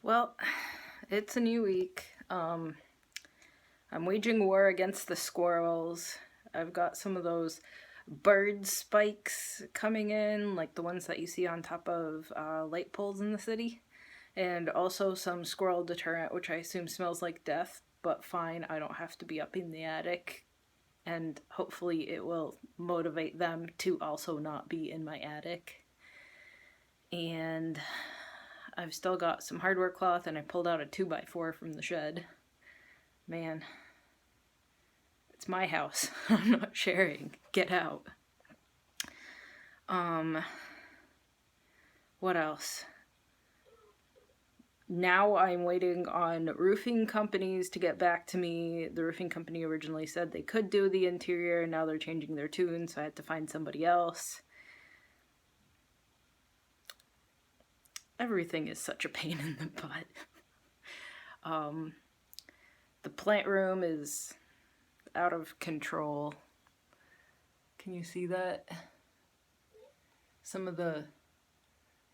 Well, it's a new week. I'm waging war against the squirrels. I've got some of those bird spikes coming in, like the ones that you see on top of light poles in the city. And also some squirrel deterrent, which I assume smells like death, but fine, I don't have to be up in the attic. And hopefully it will motivate them to also not be in my attic. And I've still got some hardware cloth, and I pulled out a 2x4 from the shed. Man, it's my house. I'm not sharing. Get out. What else? Now I'm waiting on roofing companies to get back to me. The roofing company originally said they could do the interior, and now they're changing their tune, so I had to find somebody else. Everything is such a pain in the butt. The plant room is out of control. Can you see that? Some of the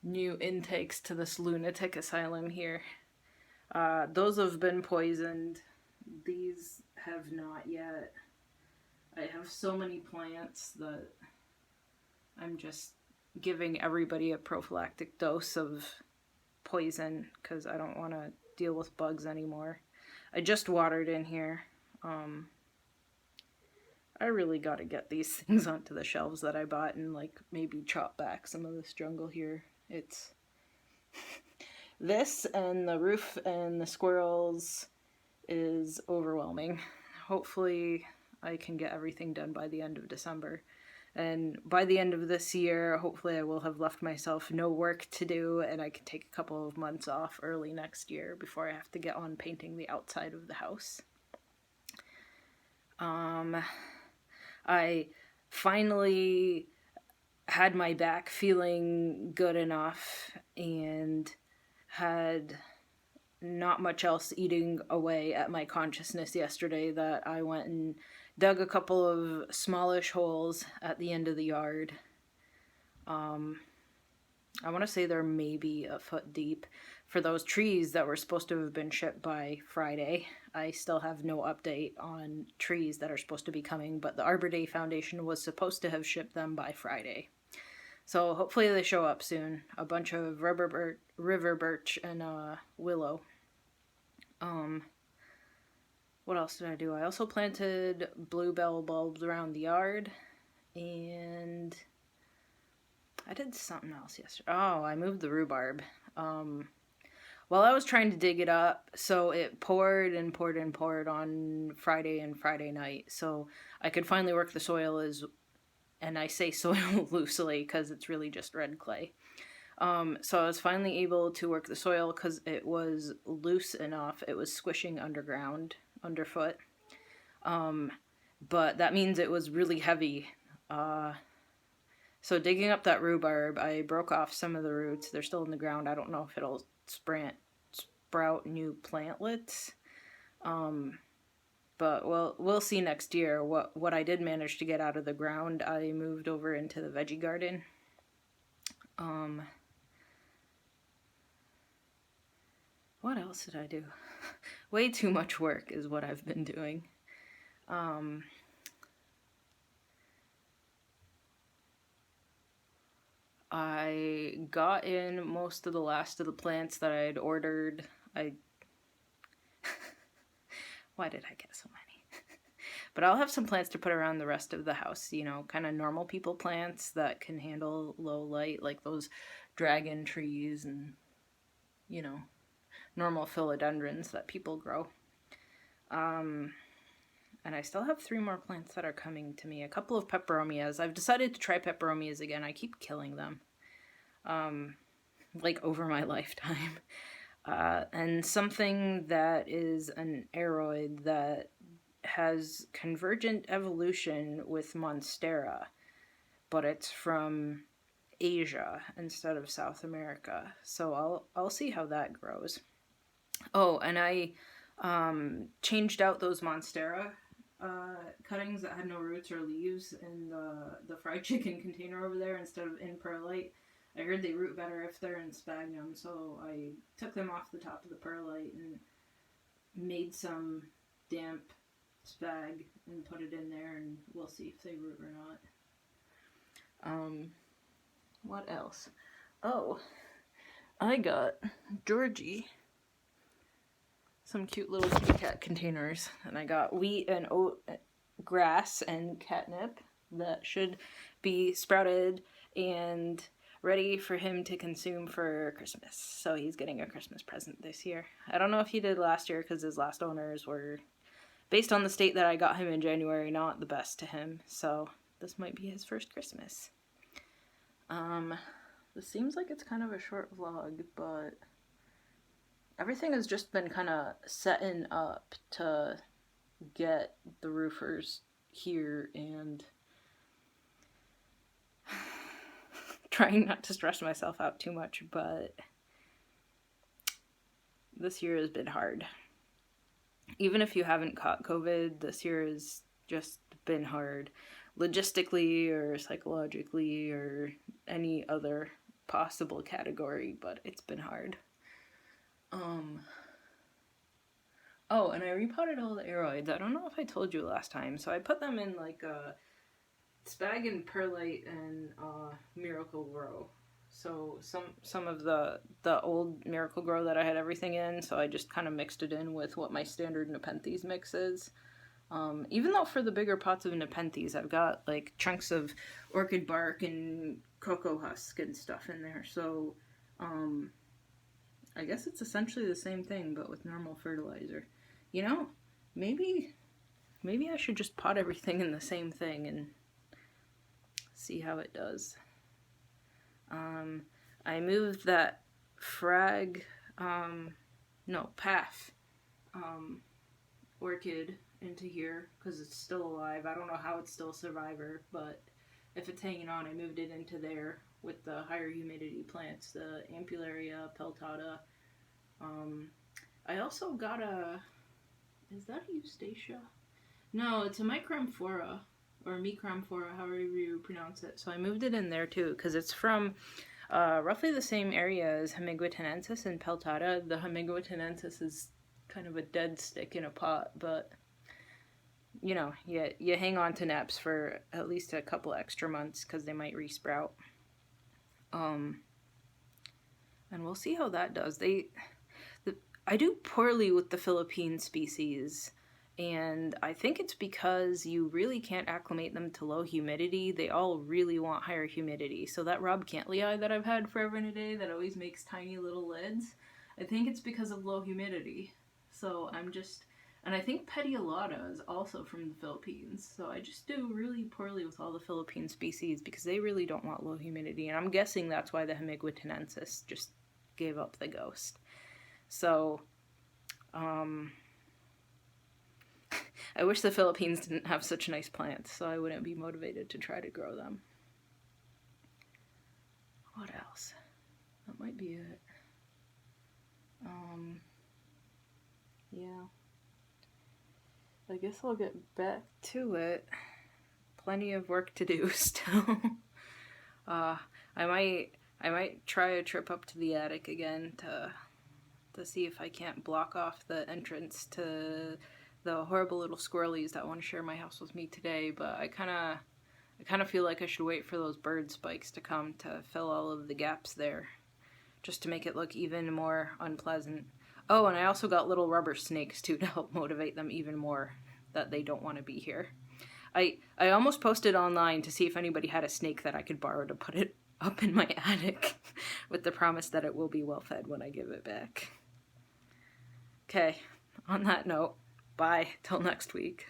new intakes to this lunatic asylum here. Those have been poisoned. These have not yet. I have so many plants that I'm just giving everybody a prophylactic dose of poison because I don't want to deal with bugs anymore. I just watered in here. I really gotta get these things onto the shelves that I bought and like maybe chop back some of this jungle here. It's this and the roof and the squirrels is overwhelming. Hopefully I can get everything done by the end of December. And by the end of this year, hopefully I will have left myself no work to do and I can take a couple of months off early next year before I have to get on painting the outside of the house. I finally had my back feeling good enough and had not much else eating away at my consciousness yesterday that I went and dug a couple of smallish holes at the end of the yard. I want to say they're maybe a foot deep for those trees that were supposed to have been shipped by Friday. I still have no update on trees that are supposed to be coming, but the Arbor Day Foundation was supposed to have shipped them by Friday. So hopefully they show up soon. A bunch of river birch and willow. What else did I do? I also planted bluebell bulbs around the yard, and I did something else yesterday. Oh, I moved the rhubarb. While I was trying to dig it up, so it poured and poured and poured on Friday and Friday night, so I could finally work the soil and I say soil loosely because it's really just red clay. So I was finally able to work the soil because it was loose enough. It was squishing underfoot. But that means it was really heavy. So digging up that rhubarb, I broke off some of the roots. They're still in the ground. I don't know if it'll sprout new plantlets. But we'll see next year. What I did manage to get out of the ground, I moved over into the veggie garden. What else did I do? Way too much work is what I've been doing. I got in most of the last of the plants that I had ordered. Why did I get so many? But I'll have some plants to put around the rest of the house, you know, kind of normal people plants that can handle low light, like those dragon trees and, you know, normal philodendrons that people grow. And I still have 3 more plants that are coming to me. A couple of peperomias. I've decided to try peperomias again. I keep killing them. Like over my lifetime. And something that is an aroid that has convergent evolution with Monstera, but it's from Asia instead of South America. So I'll see how that grows. Oh, and I changed out those Monstera cuttings that had no roots or leaves in the fried chicken container over there instead of in perlite. I heard they root better if they're in sphagnum, so I took them off the top of the perlite and made some damp spag and put it in there, and we'll see if they root or not. What else? Oh, I got Georgie some cute little kitty cat containers, and I got wheat and oat grass and catnip that should be sprouted and ready for him to consume for Christmas. So he's getting a Christmas present this year. I don't know if he did last year because his last owners were, based on the state that I got him in January, not the best to him. So this might be his first Christmas. This seems like it's kind of a short vlog, but everything has just been kind of setting up to get the roofers here and trying not to stress myself out too much, but this year has been hard. Even if you haven't caught COVID, this year has just been hard. Logistically or psychologically or any other possible category, but it's been hard. Oh, and I repotted all the aroids. I don't know if I told you last time. So I put them in like a spag and perlite and Miracle Grow. So some of the old Miracle Grow that I had everything in, so I just kind of mixed it in with what my standard Nepenthes mix is. Even though for the bigger pots of Nepenthes, I've got like chunks of orchid bark and cocoa husk and stuff in there. So I guess it's essentially the same thing, but with normal fertilizer. You know, maybe I should just pot everything in the same thing and see how it does. I moved that PAF orchid into here because it's still alive. I don't know how it's still a survivor, but if it's hanging on, I moved it into there with the higher humidity plants, the Ampullaria peltata. I also got is that a Eustacia? No, it's a Micramphora, or Micramphora, however you pronounce it. So I moved it in there too, because it's from roughly the same area as Hemigwittenensis and peltata. The Hemigwittenensis is kind of a dead stick in a pot, but you know, you hang on to neps for at least a couple extra months because they might resprout. And we'll see how that does. I do poorly with the Philippine species, and I think it's because you really can't acclimate them to low humidity. They all really want higher humidity. So that Rob Cantley that I've had forever and a day that always makes tiny little lids, I think it's because of low humidity. So and I think Petiolata is also from the Philippines. So I just do really poorly with all the Philippine species because they really don't want low humidity. And I'm guessing that's why the Hemigwittenensis just gave up the ghost. So, I wish the Philippines didn't have such nice plants, so I wouldn't be motivated to try to grow them. What else? That might be it. Yeah. I guess I'll get back to it. Plenty of work to do still. I might try a trip up to the attic again to see if I can't block off the entrance to the horrible little squirrelies that want to share my house with me today, but I kind of feel like I should wait for those bird spikes to come to fill all of the gaps there, just to make it look even more unpleasant. Oh, and I also got little rubber snakes too to help motivate them even more that they don't want to be here. I almost posted online to see if anybody had a snake that I could borrow to put it up in my attic with the promise that it will be well fed when I give it back. Okay, on that note, bye till next week.